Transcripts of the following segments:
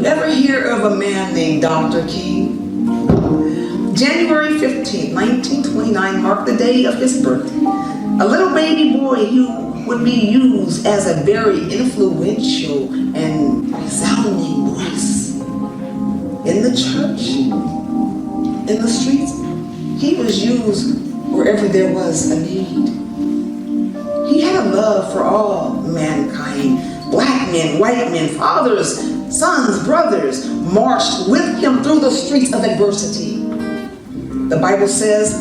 Ever hear of a man named Dr. King? January 15, 1929 marked the day of his birth. A little baby boy who would be used as a very influential and resounding voice in the church, in the streets. He was used wherever there was a need. He had a love for all mankind. Black men, white men, fathers, sons, brothers marched with him through the streets of adversity. The Bible says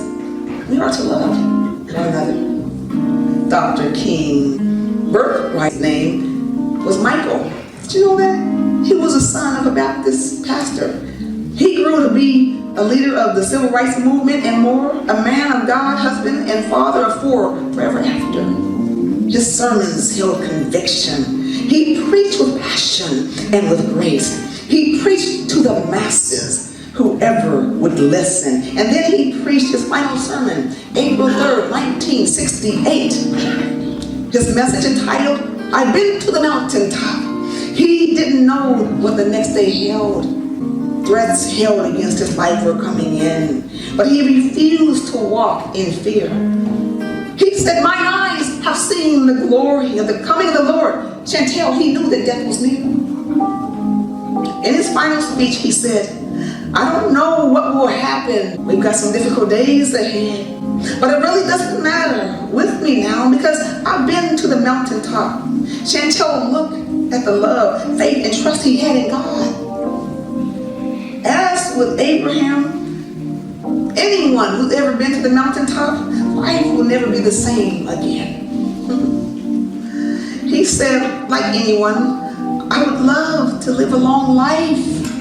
we are to love one another. Dr. King's birthright name was Michael. Did you know that? He was a son of a Baptist pastor. He grew to be a leader of the civil rights movement and more, a man of God, husband, and father of four forever after. His sermons held conviction. He preached with passion and with grace. He preached to the masses, whoever would listen. And then he preached his final sermon, April 3rd, 1968. His message entitled, I've been to the mountaintop. He didn't know what the next day held. Threats held against his life were coming in, but he refused to walk in fear. He said, my eyes have seen the glory of the coming of the Lord. Chantel, he knew that death was near. In his final speech, he said, I don't know what will happen. We've got some difficult days ahead, but it really doesn't matter with me now because I've been to the mountaintop. Chantel, look at the love, faith, and trust he had in God. As with Abraham, anyone who's ever been to the mountaintop, life will never be the same again. He said, like anyone, I would love to live a long life.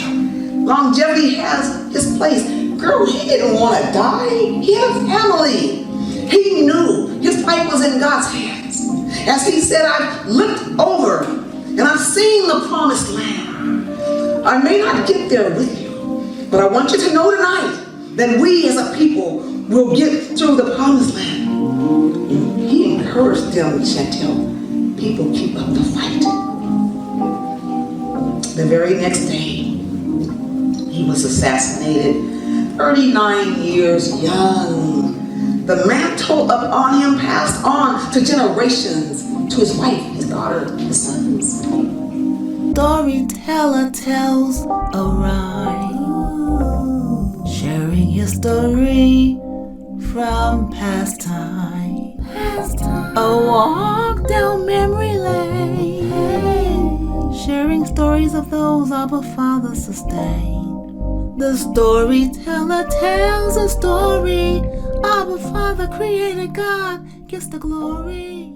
Longevity has his place. Girl, he didn't want to die. He had a family. He knew his life was in God's hands. As he said, I've looked over and I've seen the promised land. I may not get there with you, but I want you to know tonight that we as a people will get through the promised land. And he encouraged them, Chantel, people keep up the fight. The very next day, he was assassinated, 39 years young. The mantle upon him passed on to generations, to his wife, his daughter, his sons. Storyteller tells a rhyme, sharing his story from past time. A walk down memory lane, sharing stories of those our fathers sustained. The storyteller tells a story. Our Father, Creator God, gets the glory.